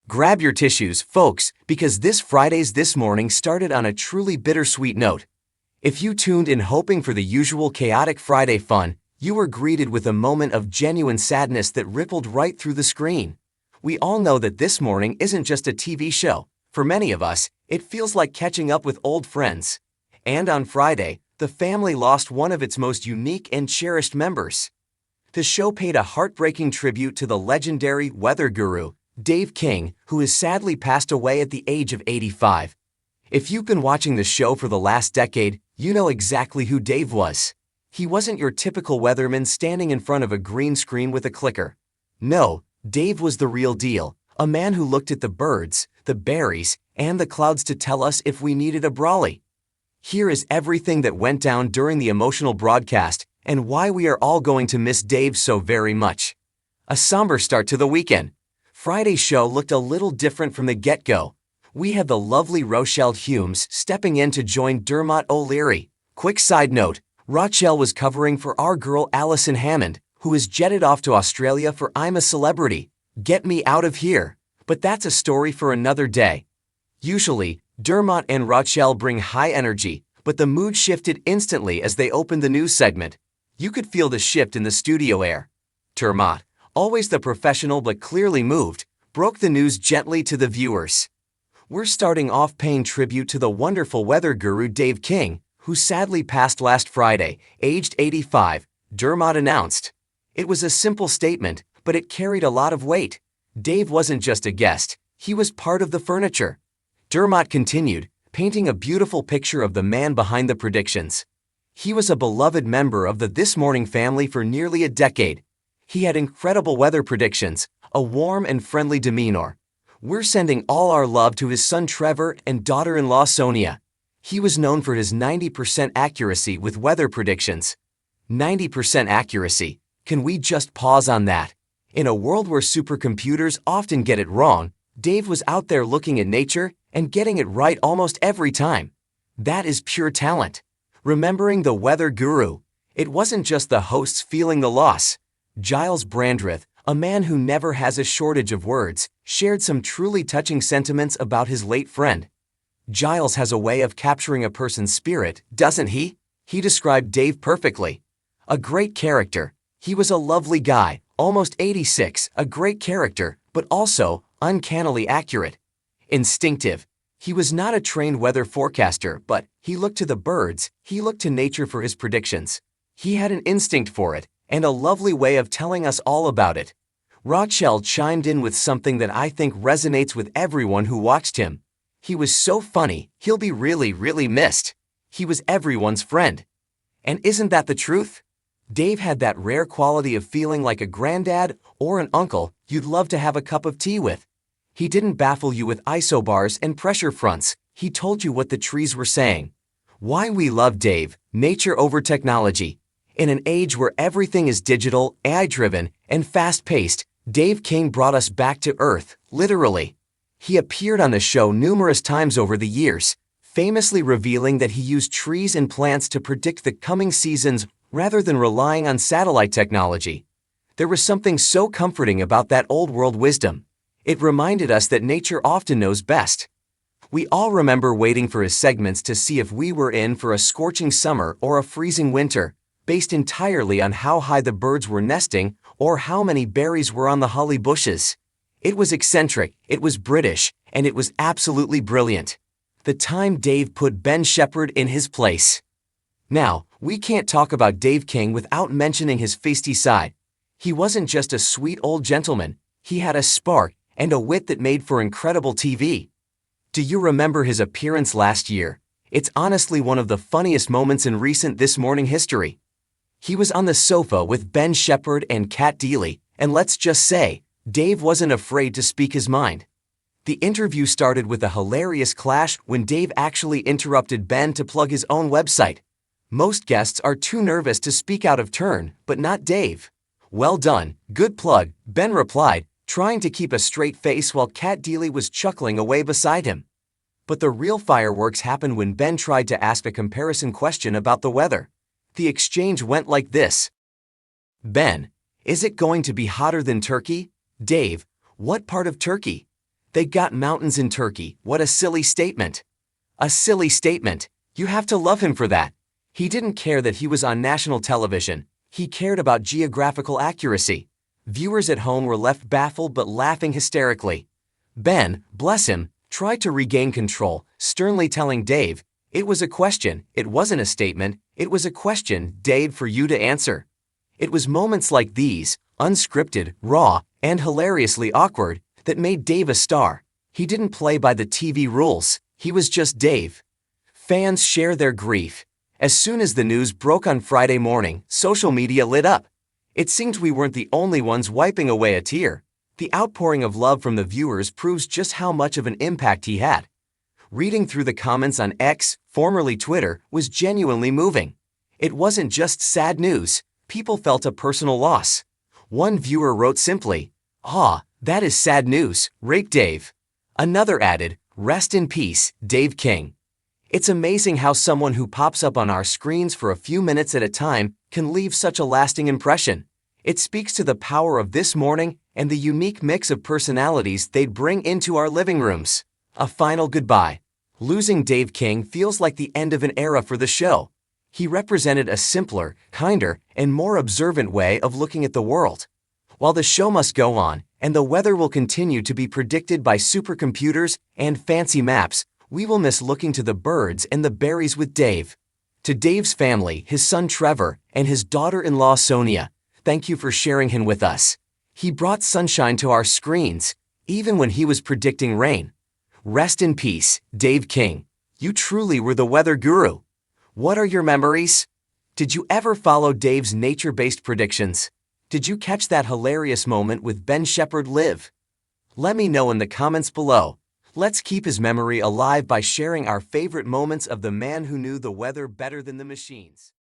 Grab your tissues, folks, because this Friday's This Morning started on a truly bittersweet note. If you tuned in hoping for the usual chaotic Friday fun, you were greeted with a moment of genuine sadness that rippled right through the screen. We all know that This Morning isn't just a TV show. For many of us, it feels like catching up with old friends. And on Friday, the family lost one of its most unique and cherished members. The show paid a heartbreaking tribute to the legendary weather guru, Dave King, who has sadly passed away at the age of 85. If you've been watching the show for the last decade, you know exactly who Dave was. He wasn't your typical weatherman standing in front of a green screen with a clicker. No, Dave was the real deal, a man who looked at the birds, the berries, and the clouds to tell us if we needed a brolly. Here is everything that went down during the emotional broadcast and why we are all going to miss Dave so very much. A somber start to the weekend. Friday's show looked a little different from the get-go. We had the lovely Rochelle Humes stepping in to join Dermot O'Leary. Quick side note, Rochelle was covering for our girl Alison Hammond, who was jetted off to Australia for I'm a Celebrity. Get me out of here. But that's a story for another day. Usually, Dermot and Rochelle bring high energy, but the mood shifted instantly as they opened the news segment. You could feel the shift in the studio air. Dermot, always the professional but clearly moved, broke the news gently to the viewers. We're starting off paying tribute to the wonderful weather guru Dave King, who sadly passed last Friday, aged 85, Dermot announced. It was a simple statement, but it carried a lot of weight. Dave wasn't just a guest, he was part of the furniture. Dermot continued, painting a beautiful picture of the man behind the predictions. He was a beloved member of the This Morning family for nearly a decade. He had incredible weather predictions, a warm and friendly demeanor. We're sending all our love to his son Trevor and daughter-in-law Sonia. He was known for his 90% accuracy with weather predictions. 90% accuracy. Can we just pause on that? In a world where supercomputers often get it wrong, Dave was out there looking at nature and getting it right almost every time. That is pure talent. Remembering the weather guru, it wasn't just the hosts feeling the loss. Giles Brandreth, a man who never has a shortage of words, shared some truly touching sentiments about his late friend. Giles has a way of capturing a person's spirit, doesn't he? He described Dave perfectly. A great character. He was a lovely guy, almost 86, a great character, but also uncannily accurate. Instinctive. He was not a trained weather forecaster, but he looked to the birds, he looked to nature for his predictions. He had an instinct for it, and a lovely way of telling us all about it. Rochelle chimed in with something that I think resonates with everyone who watched him. He was so funny, he'll be really missed. He was everyone's friend. And isn't that the truth? Dave had that rare quality of feeling like a granddad or an uncle you'd love to have a cup of tea with. He didn't baffle you with isobars and pressure fronts, he told you what the trees were saying. Why we love Dave, nature over technology. In an age where everything is digital, AI-driven, and fast-paced, Dave King brought us back to Earth, literally. He appeared on the show numerous times over the years, famously revealing that he used trees and plants to predict the coming seasons rather than relying on satellite technology. There was something so comforting about that old-world wisdom. It reminded us that nature often knows best. We all remember waiting for his segments to see if we were in for a scorching summer or a freezing winter, based entirely on how high the birds were nesting or how many berries were on the holly bushes. It was eccentric, it was British, and it was absolutely brilliant. The time Dave put Ben Shepherd in his place. Now, we can't talk about Dave King without mentioning his feisty side. He wasn't just a sweet old gentleman, he had a spark and a wit that made for incredible TV. Do you remember his appearance last year? It's honestly one of the funniest moments in recent This Morning history. He was on the sofa with Ben Shepherd and Kat Deely, and let's just say, Dave wasn't afraid to speak his mind. The interview started with a hilarious clash when Dave actually interrupted Ben to plug his own website. Most guests are too nervous to speak out of turn, but not Dave. Well done, good plug, Ben replied, trying to keep a straight face while Kat Deely was chuckling away beside him. But the real fireworks happened when Ben tried to ask a comparison question about the weather. The exchange went like this. Ben, is it going to be hotter than Turkey? Dave, what part of Turkey? They got mountains in Turkey. What a silly statement. A silly statement. You have to love him for that. He didn't care that he was on national television. He cared about geographical accuracy. Viewers at home were left baffled but laughing hysterically. Ben, bless him, tried to regain control, sternly telling Dave, "It was a question, it wasn't a statement, it was a question, Dave, for you to answer." It was moments like these, unscripted, raw, and hilariously awkward, that made Dave a star. He didn't play by the TV rules, he was just Dave. Fans share their grief. As soon as the news broke on Friday morning, social media lit up. It seemed we weren't the only ones wiping away a tear. The outpouring of love from the viewers proves just how much of an impact he had. Reading through the comments on X, formerly Twitter, was genuinely moving. It wasn't just sad news, people felt a personal loss. One viewer wrote simply, "Ah, that is sad news, rape Dave." Another added, "Rest in peace, Dave King." It's amazing how someone who pops up on our screens for a few minutes at a time can leave such a lasting impression. It speaks to the power of This Morning and the unique mix of personalities they'd bring into our living rooms. A final goodbye. Losing Dave King feels like the end of an era for the show. He represented a simpler, kinder, and more observant way of looking at the world. While the show must go on, and the weather will continue to be predicted by supercomputers and fancy maps, we will miss looking to the birds and the berries with Dave. To Dave's family, his son Trevor, and his daughter-in-law Sonia, thank you for sharing him with us. He brought sunshine to our screens, even when he was predicting rain. Rest in peace, Dave King. You truly were the weather guru. What are your memories? Did you ever follow Dave's nature-based predictions? Did you catch that hilarious moment with Ben Shepherd live? Let me know in the comments below. Let's keep his memory alive by sharing our favorite moments of the man who knew the weather better than the machines.